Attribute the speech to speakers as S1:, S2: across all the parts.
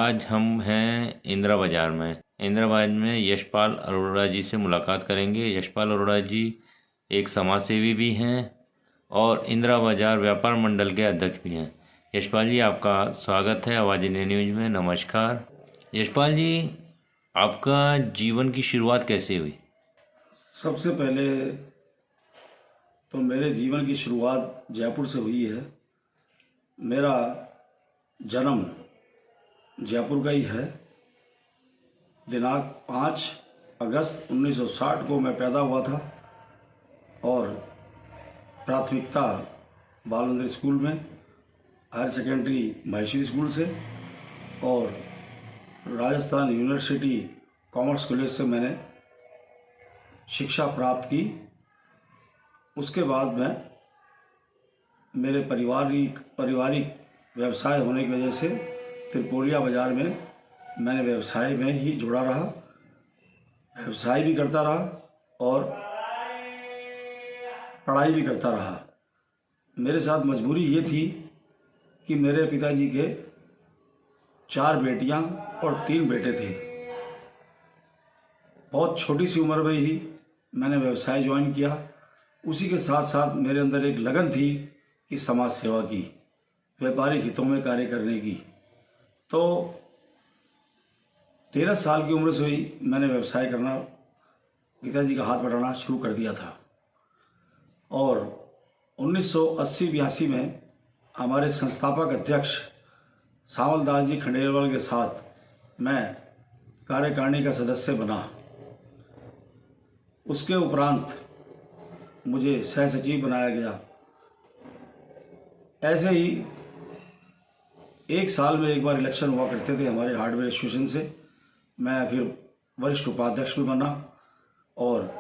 S1: आज हम हैं इंदिरा बाज़ार में। इंदिरा बाज़ार में यशपाल अरोड़ा जी से मुलाकात करेंगे। यशपाल अरोड़ा जी एक समाज सेवी भी हैं और इंदिरा बाज़ार व्यापार मंडल के अध्यक्ष भी हैं। यशपाल जी, आपका स्वागत है आवाज़ इंडिया न्यूज़ में। नमस्कार यशपाल जी, आपका जीवन की शुरुआत कैसे हुई?
S2: सबसे पहले तो मेरे जीवन की शुरुआत जयपुर से हुई है। मेरा जन्म जयपुर का ही है। दिनांक 5 अगस्त 1960 को मैं पैदा हुआ था और प्राथमिकता बाल मंदिर स्कूल में, हायर सेकेंडरी महेश्वरी स्कूल से और राजस्थान यूनिवर्सिटी कॉमर्स कॉलेज से मैंने शिक्षा प्राप्त की। उसके बाद मैं मेरे पारिवारिक व्यवसाय होने की वजह से त्रिपोलिया बाज़ार में मैंने व्यवसाय में ही जुड़ा रहा, व्यवसाय भी करता रहा और पढ़ाई भी करता रहा। मेरे साथ मजबूरी ये थी कि मेरे पिताजी के 4 बेटियां और 3 बेटे थे। बहुत छोटी सी उम्र में ही मैंने व्यवसाय ज्वाइन किया। उसी के साथ साथ मेरे अंदर एक लगन थी कि समाज सेवा की, व्यापारिक हितों में कार्य करने की। तो 13 साल की उम्र से ही मैंने व्यवसाय करना, पिताजी का हाथ बटाना शुरू कर दिया था। और 1980-82 में हमारे संस्थापक अध्यक्ष सावल दास जी खंडेलवाल के साथ मैं कार्यकारिणी का सदस्य बना। उसके उपरांत मुझे सह सचिव बनाया गया। ऐसे ही एक साल में एक बार इलेक्शन हुआ करते थे हमारे हार्डवेयर एसोसिएशन से। मैं फिर वरिष्ठ उपाध्यक्ष भी बना और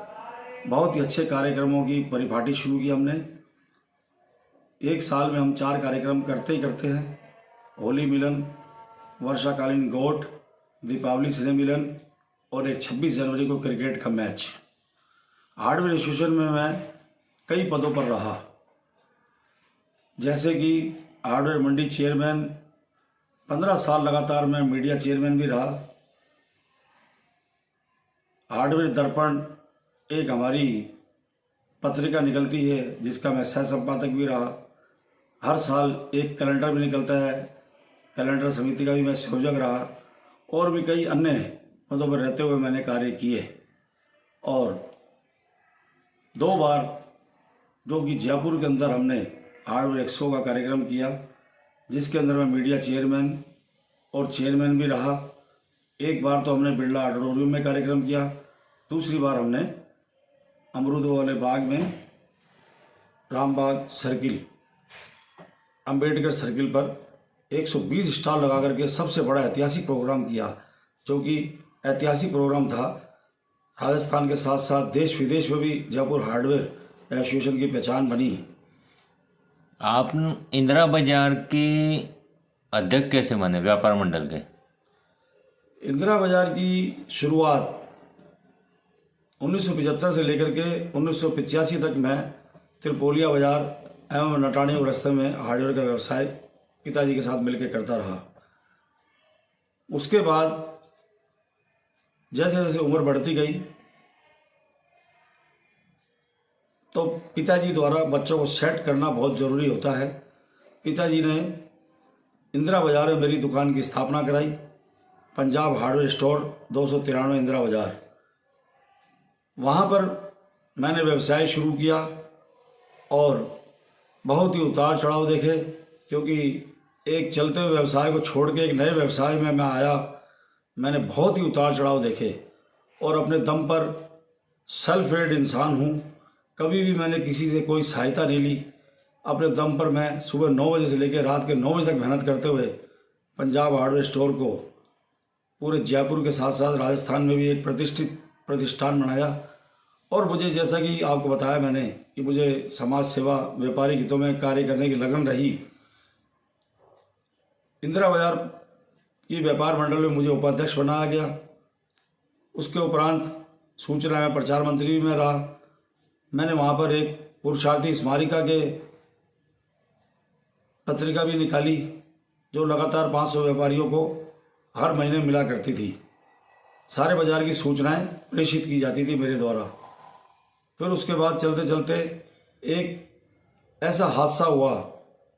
S2: बहुत ही अच्छे कार्यक्रमों की परिपाटी शुरू की हमने। एक साल में हम 4 कार्यक्रम करते ही करते हैं। होली मिलन, वर्षाकालीन गोट, दीपावली स्नेह मिलन और एक 26 जनवरी को क्रिकेट का मैच। हार्डवेयर एसोसिएशन में मैं कई पदों पर रहा, जैसे कि हार्डवेयर मंडी चेयरमैन। 15 साल लगातार मैं मीडिया चेयरमैन भी रहा। हार्डवेयर दर्पण एक हमारी पत्रिका निकलती है जिसका मैं सह संपादक भी रहा। हर साल एक कैलेंडर भी निकलता है, कैलेंडर समिति का भी मैं संयोजक रहा। और भी कई अन्य पदों पर रहते हुए मैंने कार्य किए। और 2 बार जो कि जयपुर के अंदर हमने हार्डवेयर एक्सपो का कार्यक्रम किया, जिसके अंदर मैं मीडिया चेयरमैन और चेयरमैन भी रहा। एक बार तो हमने बिरला ऑडिटोरियम में कार्यक्रम किया, दूसरी बार हमने अमरूदों वाले बाग में रामबाग सर्किल, अंबेडकर सर्किल पर 120 स्टॉल लगा करके सबसे बड़ा ऐतिहासिक प्रोग्राम किया, जो कि ऐतिहासिक प्रोग्राम था। राजस्थान के साथ साथ देश विदेश में भी जयपुर हार्डवेयर एसोसिएशन की पहचान बनी।
S1: आप इंदिरा बाज़ार के अध्यक्ष कैसे बने व्यापार मंडल के?
S2: इंदिरा बाज़ार की शुरुआत 1975 से लेकर के 1985 तक मैं त्रिपोलिया बाज़ार एवं नटानी और रास्ते में हार्डवेयर का व्यवसाय पिताजी के साथ मिलकर करता रहा। उसके बाद जैसे जैसे उम्र बढ़ती गई तो पिताजी द्वारा बच्चों को सेट करना बहुत ज़रूरी होता है। पिताजी ने इंदिरा बाज़ार में मेरी दुकान की स्थापना कराई, पंजाब हार्डवेयर स्टोर 293 इंदिरा बाज़ार। वहाँ पर मैंने व्यवसाय शुरू किया और बहुत ही उतार चढ़ाव देखे, क्योंकि एक चलते हुए व्यवसाय को छोड़ के एक नए व्यवसाय में मैं आया। मैंने बहुत ही उतार चढ़ाव देखे और अपने दम पर सेल्फ मेड इंसान हूँ। कभी भी मैंने किसी से कोई सहायता नहीं ली। अपने दम पर मैं सुबह 9 बजे से लेकर रात के 9 बजे तक मेहनत करते हुए पंजाब हार्डवेयर स्टोर को पूरे जयपुर के साथ साथ राजस्थान में भी एक प्रतिष्ठित प्रतिष्ठान बनाया। और मुझे, जैसा कि आपको बताया मैंने, कि मुझे समाज सेवा, व्यापारिक हितों में कार्य करने की लगन रही। इंदिरा बाज़ार की व्यापार मंडल में मुझे उपाध्यक्ष बनाया गया। उसके उपरांत सूचना एवं प्रचार मंत्री भी मैं रहा। मैंने वहाँ पर एक पुरुषार्थी स्मारिका के पत्रिका भी निकाली, जो लगातार 500 व्यापारियों को हर महीने मिला करती थी। सारे बाजार की सूचनाएं प्रेषित की जाती थी मेरे द्वारा। फिर उसके बाद चलते चलते एक ऐसा हादसा हुआ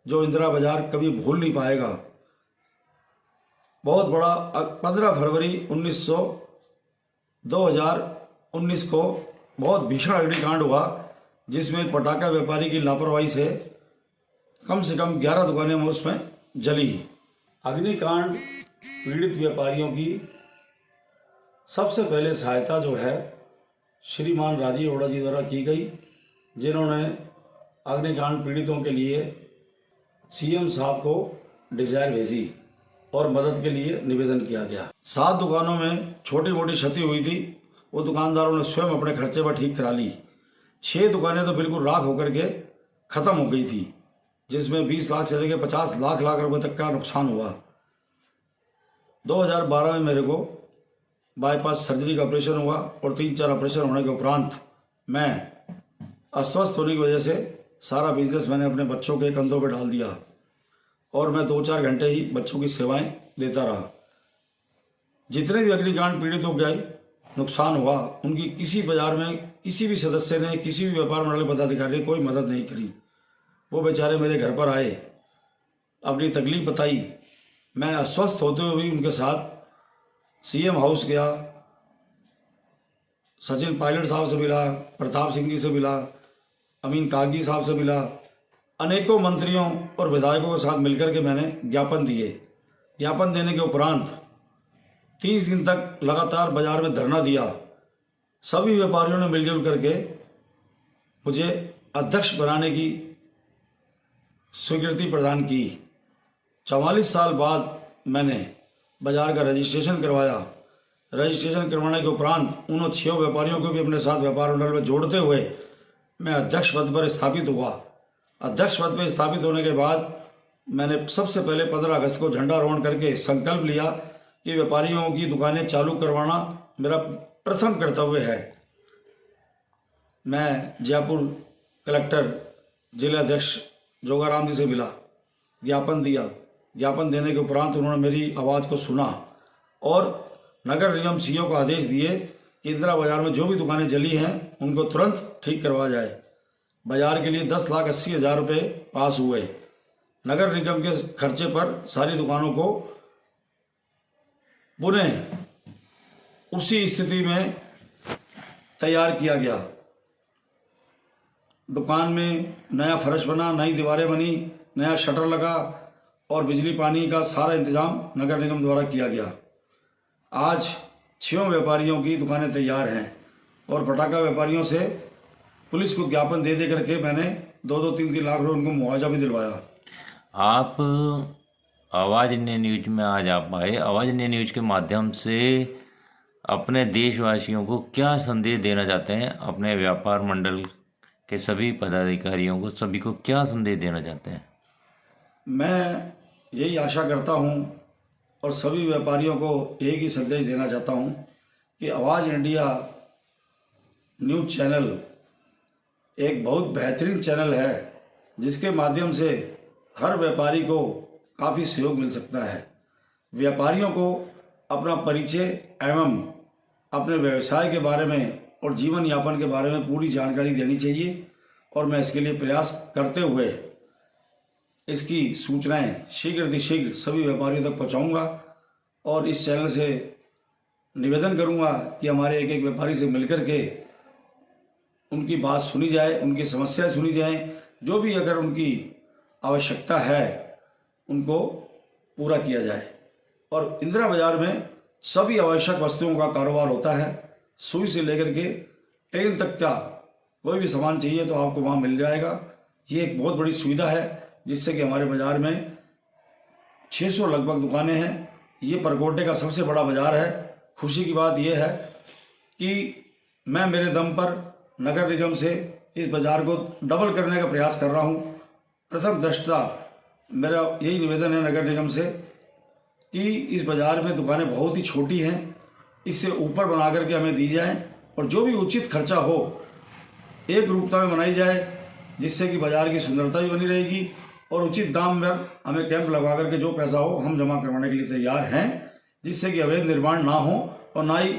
S2: जो इंदिरा बाजार कभी भूल नहीं पाएगा। बहुत बड़ा 15 फरवरी 2019 को बहुत भीषण अग्निकांड हुआ, जिसमें एक पटाखा व्यापारी की लापरवाही से कम 11 दुकानें उसमें जली। अग्निकांड पीड़ित व्यापारियों की सबसे पहले सहायता जो है श्रीमान राजीव अरोड़ा जी द्वारा की गई, जिन्होंने अग्निकांड पीड़ितों के लिए सीएम साहब को डिजायर भेजी और मदद के लिए निवेदन किया गया। 7 दुकानों में छोटी मोटी क्षति हुई थी, वो दुकानदारों ने स्वयं अपने खर्चे पर ठीक करा ली। 6 दुकानें तो बिल्कुल राख होकर के खत्म हो गई थी, जिसमें 20 लाख से लेकर 50 लाख रुपए तक का नुकसान हुआ। 2012 में मेरे को बाईपास सर्जरी का ऑपरेशन हुआ और 3-4 ऑपरेशन होने के उपरांत मैं अस्वस्थ होने की वजह से सारा बिजनेस मैंने अपने बच्चों के कंधों पर डाल दिया और मैं 2-4 घंटे ही बच्चों की सेवाएं देता रहा। जितने भी अग्निकांड पीड़ितों का नुकसान हुआ, उनकी किसी बाजार में किसी भी सदस्य ने, किसी भी व्यापार मंडल के पदाधिकारी ने कोई मदद नहीं करी। वो बेचारे मेरे घर पर आए, अपनी तकलीफ बताई। मैं अस्वस्थ होते हुए भी उनके साथ सीएम हाउस गया, सचिन पायलट साहब से मिला, प्रताप सिंह जी से मिला, अमीन कागजी साहब से मिला, अनेकों मंत्रियों और विधायकों के साथ मिलकर के मैंने ज्ञापन दिए। ज्ञापन देने के उपरांत 30 दिन तक लगातार बाजार में धरना दिया। सभी व्यापारियों ने मिलजुल करके मुझे अध्यक्ष बनाने की स्वीकृति प्रदान की। 44 साल बाद मैंने बाजार का रजिस्ट्रेशन करवाया। रजिस्ट्रेशन करवाने के उपरांत उन 6 व्यापारियों को भी अपने साथ व्यापार मंडल में जोड़ते हुए मैं अध्यक्ष पद पर स्थापित हुआ। अध्यक्ष पद पर स्थापित होने के बाद मैंने सबसे पहले 15 अगस्त को झंडारोहण करके संकल्प लिया कि व्यापारियों की दुकानें चालू करवाना मेरा प्रथम कर्तव्य है। मैं जयपुर कलेक्टर जिलाध्यक्ष जोगाराम जी से मिला, ज्ञापन दिया। ज्ञापन देने के उपरांत उन्होंने मेरी आवाज़ को सुना और नगर निगम सीईओ को आदेश दिए कि इंदिरा बाजार में जो भी दुकानें जली हैं उनको तुरंत ठीक करवाया जाए। बाजार के लिए 10,80,000 रुपये पास हुए। नगर निगम के खर्चे पर सारी दुकानों को पुनः उसी स्थिति में तैयार किया गया। दुकान में नया फर्श बना, नई दीवारें बनी, नया शटर लगा और बिजली पानी का सारा इंतजाम नगर निगम द्वारा किया गया। आज 6 व्यापारियों की दुकानें तैयार हैं और पटाखा व्यापारियों से पुलिस को ज्ञापन दे करके मैंने 2-2, 3-3 लाख रुपये उनको मुआवजा भी दिलवाया।
S1: आप आवाज़ इंडिया न्यूज में आज आप आए। आवाज़ इंडिया न्यूज के माध्यम से अपने देशवासियों को क्या संदेश देना चाहते हैं? अपने व्यापार मंडल के सभी पदाधिकारियों को, सभी को क्या संदेश देना चाहते हैं? मैं
S2: यही आशा करता हूँ और सभी व्यापारियों को एक ही संदेश देना चाहता हूँ कि आवाज़ इंडिया न्यूज चैनल एक बहुत बेहतरीन चैनल है, जिसके माध्यम से हर व्यापारी को काफ़ी सहयोग मिल सकता है। व्यापारियों को अपना परिचय एवं अपने व्यवसाय के बारे में और जीवन यापन के बारे में पूरी जानकारी देनी चाहिए और मैं इसके लिए प्रयास करते हुए इसकी सूचनाएं शीघ्र सभी व्यापारियों तक पहुंचाऊंगा और इस चैनल से निवेदन करूंगा कि हमारे एक व्यापारी से मिलकर के उनकी बात सुनी जाए, उनकी समस्याएं सुनी जाएं, जो भी अगर उनकी आवश्यकता है उनको पूरा किया जाए। और इंदिरा बाजार में सभी आवश्यक वस्तुओं का कारोबार होता है। सुई से लेकर के ट्रेन तक का कोई भी सामान चाहिए तो आपको वहाँ मिल जाएगा। ये एक बहुत बड़ी सुविधा है, जिससे कि हमारे बाजार में 600 लगभग दुकानें हैं। ये परकोटे का सबसे बड़ा बाजार है। खुशी की बात यह है कि मैं मेरे दम पर नगर निगम से इस बाजार को डबल करने का प्रयास कर रहा हूँ। प्रथम दृष्टया मेरा यही निवेदन है नगर निगम से कि इस बाजार में दुकानें बहुत ही छोटी हैं, इससे ऊपर बना करके हमें दी जाए और जो भी उचित खर्चा हो एक रूपता में बनाई जाए, जिससे कि बाजार की सुंदरता भी बनी रहेगी और उचित दाम में हमें कैंप लगा करके जो पैसा हो हम जमा करवाने के लिए तैयार हैं। जिससे कि अवैध निर्माण ना हो और ना ही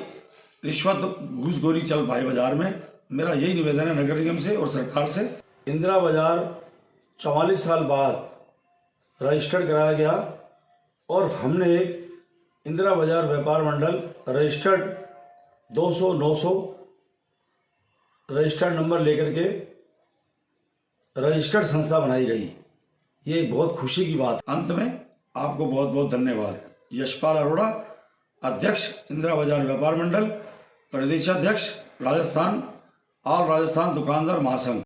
S2: रिश्वत घूसखोरी चल पाए बाजार में। मेरा यही निवेदन है नगर निगम से और सरकार से। इंदिरा बाजार 44 साल बाद रजिस्टर्ड कराया गया और हमने एक इंदिरा बाजार व्यापार मंडल रजिस्टर्ड 200-900 रजिस्टर्ड नंबर लेकर के रजिस्टर्ड संस्था बनाई गई। ये एक बहुत खुशी की बात। अंत में आपको बहुत बहुत धन्यवाद। यशपाल अरोड़ा, अध्यक्ष इंदिरा बाजार व्यापार मंडल, प्रदेशाध्यक्ष राजस्थान, ऑल राजस्थान दुकानदार महासंघ।